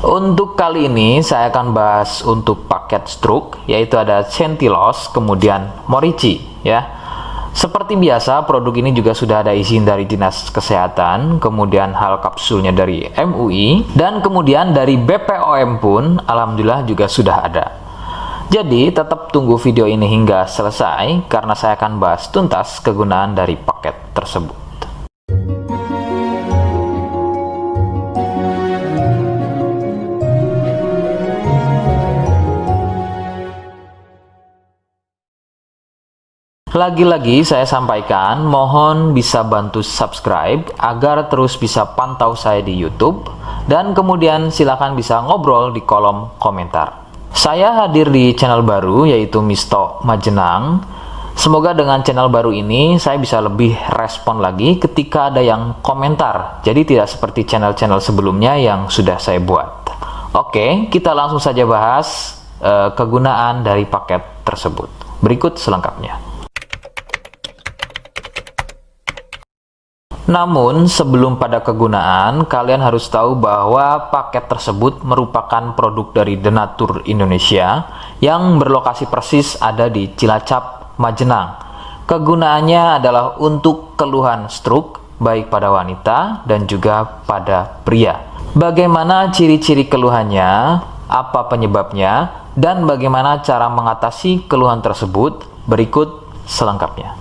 Untuk kali ini saya akan bahas untuk paket stroke, yaitu ada Centiloz, kemudian Morici ya. Seperti biasa, produk ini juga sudah ada izin dari Dinas Kesehatan, kemudian hal kapsulnya dari MUI, dan kemudian dari BPOM pun alhamdulillah juga sudah ada. Jadi tetap tunggu video ini hingga selesai karena saya akan bahas tuntas kegunaan dari paket tersebut. Lagi-lagi saya sampaikan, mohon bisa bantu subscribe agar terus bisa pantau saya di YouTube, dan kemudian silakan bisa ngobrol di kolom komentar. Saya hadir di channel baru yaitu Misto Majenang. Semoga dengan channel baru ini saya bisa lebih respon lagi ketika ada yang komentar. Jadi tidak seperti channel-channel sebelumnya yang sudah saya buat. Oke, kita langsung saja bahas kegunaan dari paket tersebut. Berikut selengkapnya. Namun, sebelum pada kegunaan, kalian harus tahu bahwa paket tersebut merupakan produk dari Denatur Indonesia yang berlokasi persis ada di Cilacap, Majenang. Kegunaannya adalah untuk keluhan stroke, baik pada wanita dan juga pada pria. Bagaimana ciri-ciri keluhannya, apa penyebabnya, dan bagaimana cara mengatasi keluhan tersebut, berikut selengkapnya.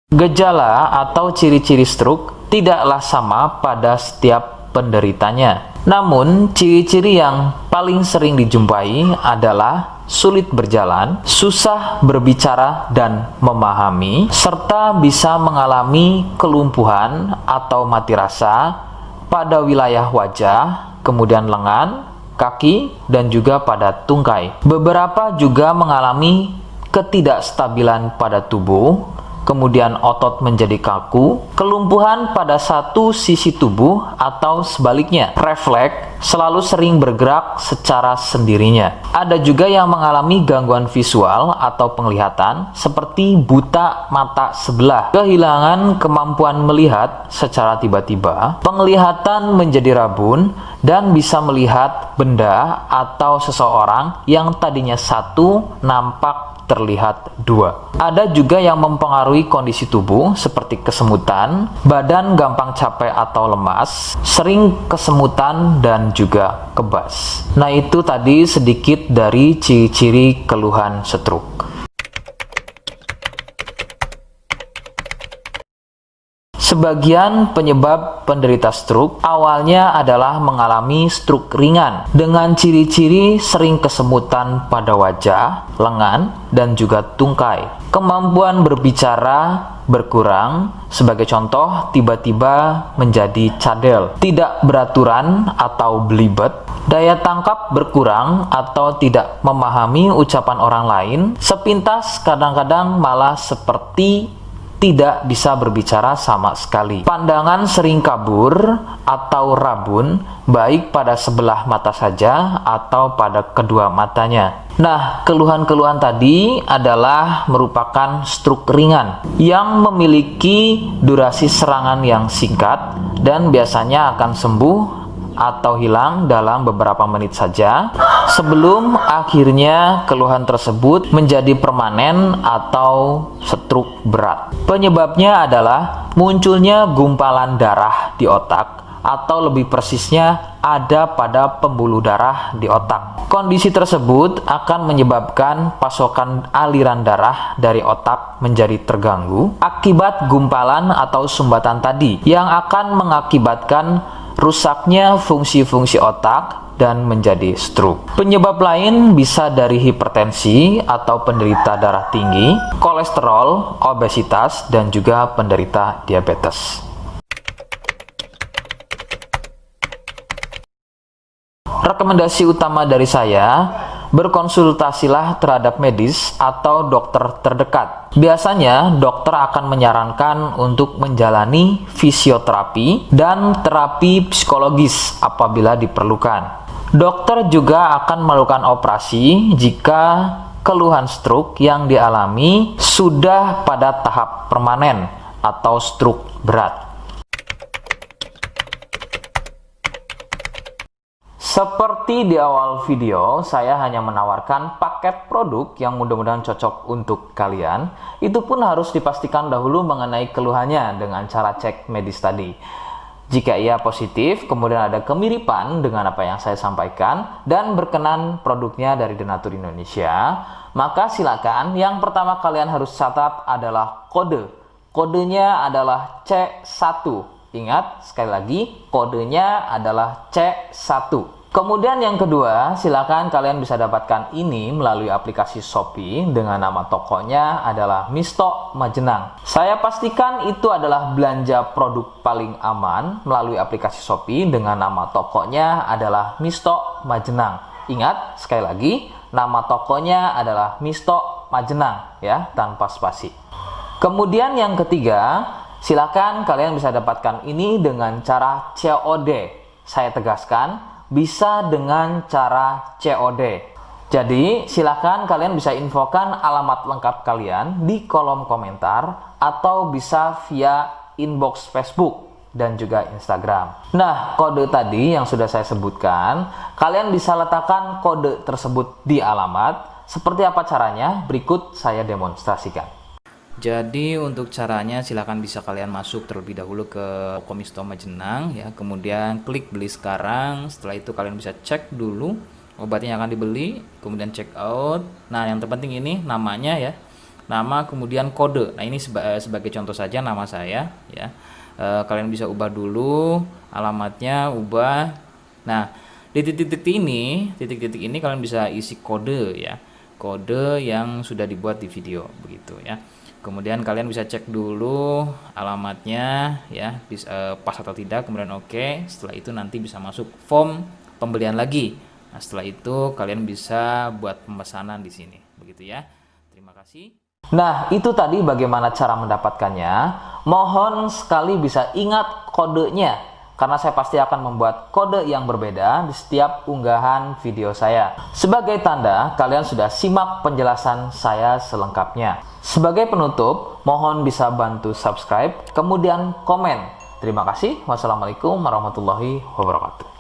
Gejala atau ciri-ciri stroke tidaklah sama pada setiap penderitanya. Namun, ciri-ciri yang paling sering dijumpai adalah sulit berjalan, susah berbicara dan memahami, serta bisa mengalami kelumpuhan atau mati rasa pada wilayah wajah, kemudian lengan, kaki, dan juga pada tungkai. Beberapa juga mengalami ketidakstabilan pada tubuh, kemudian otot menjadi kaku, kelumpuhan pada satu sisi tubuh atau sebaliknya, refleks selalu sering bergerak secara sendirinya. Ada juga yang mengalami gangguan visual atau penglihatan seperti buta mata sebelah, kehilangan kemampuan melihat secara tiba-tiba, penglihatan menjadi rabun, dan bisa melihat benda atau seseorang yang tadinya satu nampak terlihat dua. Ada juga yang mempengaruhi kondisi tubuh seperti kesemutan, badan gampang capek atau lemas, sering kesemutan, dan juga kebas. Nah, itu tadi sedikit dari ciri-ciri keluhan stroke. Sebagian penyebab penderita stroke awalnya adalah mengalami stroke ringan dengan ciri-ciri sering kesemutan pada wajah, lengan, dan juga tungkai. Kemampuan berbicara berkurang, sebagai contoh tiba-tiba menjadi cadel, tidak beraturan atau belibet, daya tangkap berkurang atau tidak memahami ucapan orang lain, sepintas kadang-kadang malah seperti tidak bisa berbicara sama sekali. Pandangan sering kabur atau rabun, baik pada sebelah mata saja atau pada kedua matanya. Nah, keluhan-keluhan tadi adalah merupakan stroke ringan yang memiliki durasi serangan yang singkat dan biasanya akan sembuh atau hilang dalam beberapa menit saja sebelum akhirnya keluhan tersebut menjadi permanen atau stroke berat. Penyebabnya adalah munculnya gumpalan darah di otak, atau lebih persisnya ada pada pembuluh darah di otak. Kondisi tersebut akan menyebabkan pasokan aliran darah dari otak menjadi terganggu akibat gumpalan atau sumbatan tadi yang akan mengakibatkan rusaknya fungsi-fungsi otak dan menjadi stroke. Penyebab lain bisa dari hipertensi atau penderita darah tinggi, kolesterol, obesitas, dan juga penderita diabetes. Rekomendasi utama dari saya, berkonsultasilah terhadap medis atau dokter terdekat. Biasanya dokter akan menyarankan untuk menjalani fisioterapi dan terapi psikologis apabila diperlukan. Dokter juga akan melakukan operasi jika keluhan stroke yang dialami sudah pada tahap permanen atau stroke berat. Seperti di awal video, saya hanya menawarkan paket produk yang mudah-mudahan cocok untuk kalian. Itu pun harus dipastikan dahulu mengenai keluhannya dengan cara cek medis tadi. Jika ia positif, kemudian ada kemiripan dengan apa yang saya sampaikan, dan berkenan produknya dari Denatur Indonesia, maka silakan yang pertama kalian harus catat adalah kode. Kodenya adalah C1. Ingat, sekali lagi, kodenya adalah C1. Kemudian yang kedua, silakan kalian bisa dapatkan ini melalui aplikasi Shopee dengan nama tokonya adalah Misto Majenang. Saya pastikan itu adalah belanja produk paling aman melalui aplikasi Shopee dengan nama tokonya adalah Misto Majenang. Ingat, sekali lagi, nama tokonya adalah Misto Majenang ya, tanpa spasi. Kemudian yang ketiga, silakan kalian bisa dapatkan ini dengan cara COD. Saya tegaskan, bisa dengan cara COD. Jadi, silakan kalian bisa infokan alamat lengkap kalian di kolom komentar atau bisa via inbox Facebook dan juga Instagram. Nah, kode tadi yang sudah saya sebutkan, kalian bisa letakkan kode tersebut di alamat. Seperti apa caranya? Berikut saya demonstrasikan. Jadi untuk caranya silakan bisa kalian masuk terlebih dahulu ke toko Misto Majenang ya, kemudian klik beli sekarang. Setelah itu kalian bisa cek dulu obatnya yang akan dibeli, kemudian check out. Nah, yang terpenting ini namanya ya. Nama kemudian kode. Nah, ini sebagai contoh saja nama saya ya. Kalian bisa ubah dulu alamatnya, ubah. Nah, di titik-titik ini kalian bisa isi kode ya. Kode yang sudah dibuat di video begitu ya. Kemudian kalian bisa cek dulu alamatnya ya, pas atau tidak, kemudian oke. Setelah itu nanti bisa masuk form pembelian lagi. Nah, setelah itu kalian bisa buat pemesanan di sini. Begitu ya. Terima kasih. Nah, itu tadi bagaimana cara mendapatkannya. Mohon sekali bisa ingat kodenya, karena saya pasti akan membuat kode yang berbeda di setiap unggahan video saya. Sebagai tanda, kalian sudah simak penjelasan saya selengkapnya. Sebagai penutup, mohon bisa bantu subscribe, kemudian komen. Terima kasih. Wassalamualaikum warahmatullahi wabarakatuh.